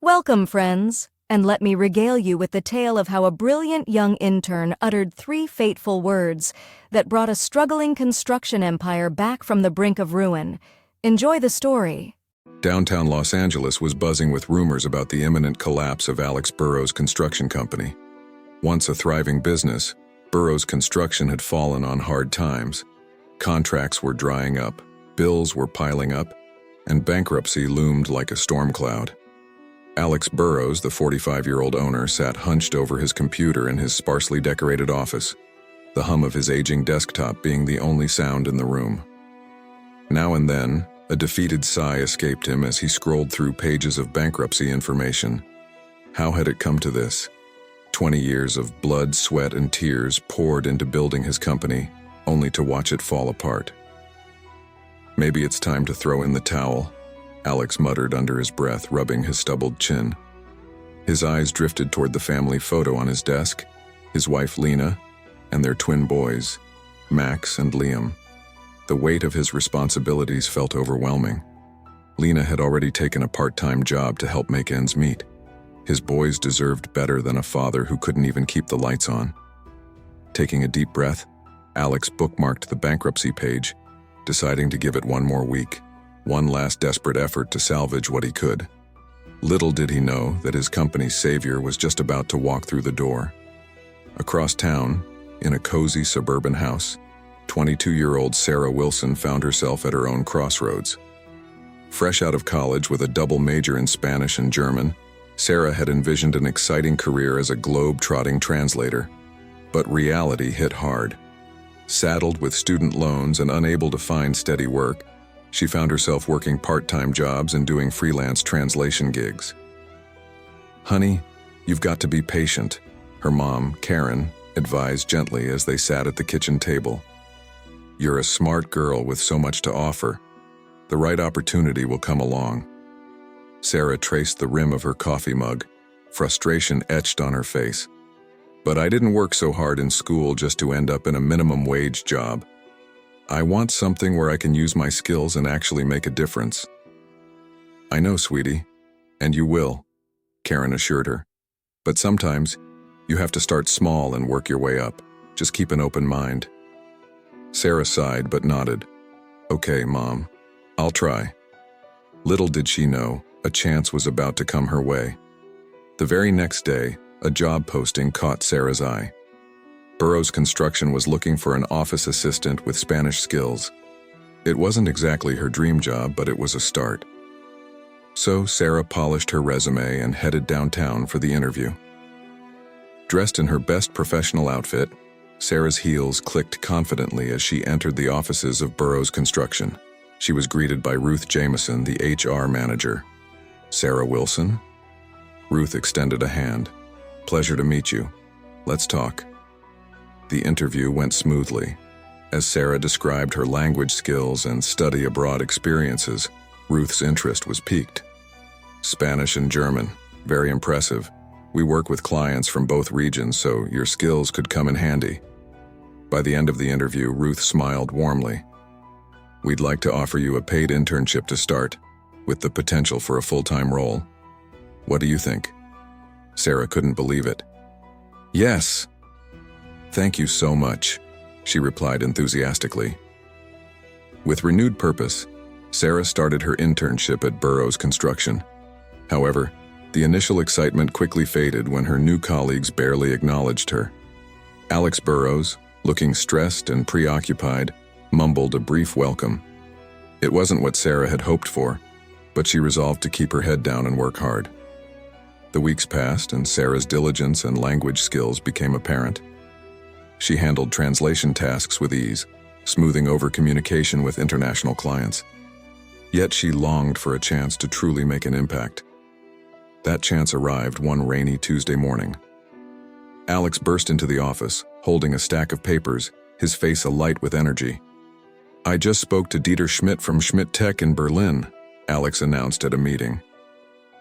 Welcome, friends, and let me regale you with the tale of how a brilliant young intern uttered 3 fateful words that brought a struggling construction empire back from the brink of ruin. Enjoy the story. Downtown Los Angeles was buzzing with rumors about the imminent collapse of Alex Burrows' construction company. Once a thriving business, Burrows' Construction had fallen on hard times. Contracts were drying up, bills were piling up, and bankruptcy loomed like a storm cloud. Alex Burrows, the 45-year-old owner, sat hunched over his computer in his sparsely decorated office, the hum of his aging desktop being the only sound in the room. Now and then, a defeated sigh escaped him as he scrolled through pages of bankruptcy information. How had it come to this? 20 years of blood, sweat, and tears poured into building his company, only to watch it fall apart. Maybe it's time to throw in the towel, Alex muttered under his breath, rubbing his stubbled chin. His eyes drifted toward the family photo on his desk, his wife Lena, and their twin boys, Max and Liam. The weight of his responsibilities felt overwhelming. Lena had already taken a part-time job to help make ends meet. His boys deserved better than a father who couldn't even keep the lights on. Taking a deep breath, Alex bookmarked the bankruptcy page, deciding to give it one more week. One last desperate effort to salvage what he could. Little did he know that his company's savior was just about to walk through the door. Across town, in a cozy suburban house, 22-year-old Sarah Wilson found herself at her own crossroads. Fresh out of college with a double major in Spanish and German, Sarah had envisioned an exciting career as a globe-trotting translator. But reality hit hard. Saddled with student loans and unable to find steady work, she found herself working part-time jobs and doing freelance translation gigs. "Honey, you've got to be patient," her mom, Karen, advised gently as they sat at the kitchen table. "You're a smart girl with so much to offer. The right opportunity will come along." Sarah traced the rim of her coffee mug, frustration etched on her face. "But I didn't work so hard in school just to end up in a minimum wage job. I want something where I can use my skills and actually make a difference." "I know, sweetie, and you will," Karen assured her. "But sometimes, you have to start small and work your way up. Just keep an open mind." Sarah sighed but nodded. "Okay, Mom, I'll try." Little did she know, a chance was about to come her way. The very next day, a job posting caught Sarah's eye. Burrows' Construction was looking for an office assistant with Spanish skills. It wasn't exactly her dream job, but it was a start. So Sarah polished her resume and headed downtown for the interview. Dressed in her best professional outfit, Sarah's heels clicked confidently as she entered the offices of Burrows' Construction. She was greeted by Ruth Jameson, the HR manager. "Sarah Wilson?" Ruth extended a hand. "Pleasure to meet you. Let's talk." The interview went smoothly. As Sarah described her language skills and study abroad experiences, Ruth's interest was piqued. "Spanish and German, very impressive. We work with clients from both regions, so your skills could come in handy." By the end of the interview, Ruth smiled warmly. "We'd like to offer you a paid internship to start, with the potential for a full-time role. What do you think?" Sarah couldn't believe it. "Yes! Thank you so much," she replied enthusiastically. With renewed purpose, Sarah started her internship at Burrows' Construction. However, the initial excitement quickly faded when her new colleagues barely acknowledged her. Alex Burrows, looking stressed and preoccupied, mumbled a brief welcome. It wasn't what Sarah had hoped for, but she resolved to keep her head down and work hard. The weeks passed, and Sarah's diligence and language skills became apparent. She handled translation tasks with ease, smoothing over communication with international clients. Yet she longed for a chance to truly make an impact. That chance arrived one rainy Tuesday morning. Alex burst into the office, holding a stack of papers, his face alight with energy. "I just spoke to Dieter Schmidt from Schmidt Tech in Berlin," Alex announced at a meeting.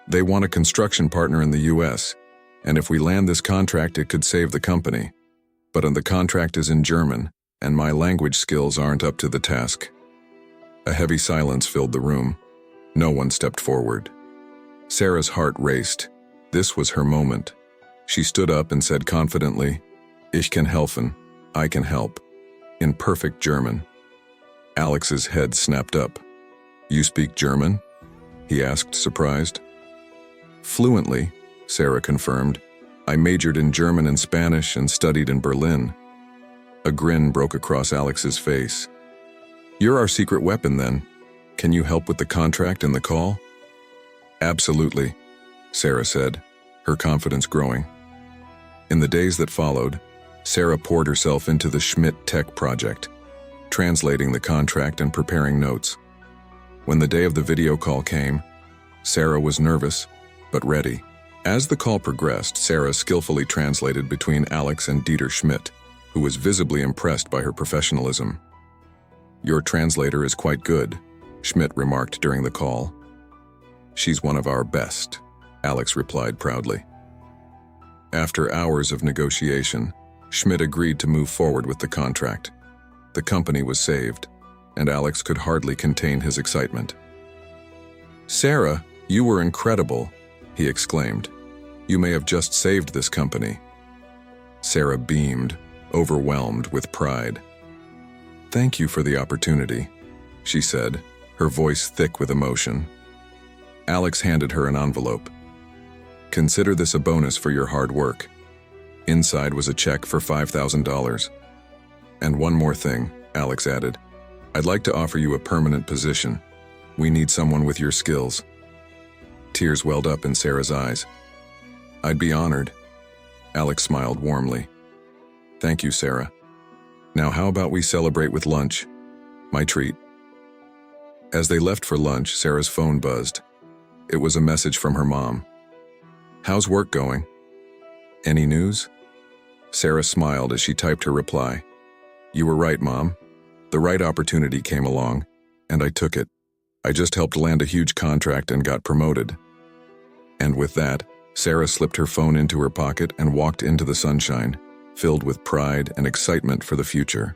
"They want a construction partner in the US, and if we land this contract, it could save the company. But the contract is in German, and my language skills aren't up to the task." A heavy silence filled the room. No one stepped forward. Sarah's heart raced. This was her moment. She stood up and said confidently, "Ich kann helfen, I can help," in perfect German. Alex's head snapped up. "You speak German?" he asked, surprised. "Fluently," Sarah confirmed. "I majored in German and Spanish and studied in Berlin." A grin broke across Alex's face. "You're our secret weapon, then. Can you help with the contract and the call?" "Absolutely," Sarah said, her confidence growing. In the days that followed, Sarah poured herself into the Schmidt Tech project, translating the contract and preparing notes. When the day of the video call came, Sarah was nervous, but ready. As the call progressed, Sarah skillfully translated between Alex and Dieter Schmidt, who was visibly impressed by her professionalism. "Your translator is quite good," Schmidt remarked during the call. "She's one of our best," Alex replied proudly. After hours of negotiation, Schmidt agreed to move forward with the contract. The company was saved, and Alex could hardly contain his excitement. "Sarah, you were incredible," he exclaimed. "You may have just saved this company." Sarah beamed, overwhelmed with pride. "Thank you for the opportunity," she said, her voice thick with emotion. Alex handed her an envelope. "Consider this a bonus for your hard work." Inside was a check for $5,000. "And one more thing," Alex added. "I'd like to offer you a permanent position. We need someone with your skills." Tears welled up in Sarah's eyes. "I'd be honored." Alex smiled warmly. "Thank you, Sarah. Now how about we celebrate with lunch? My treat." As they left for lunch, Sarah's phone buzzed. It was a message from her mom. "How's work going? Any news?" Sarah smiled as she typed her reply. "You were right, Mom. The right opportunity came along, and I took it. I just helped land a huge contract and got promoted." And with that, Sarah slipped her phone into her pocket and walked into the sunshine, filled with pride and excitement for the future.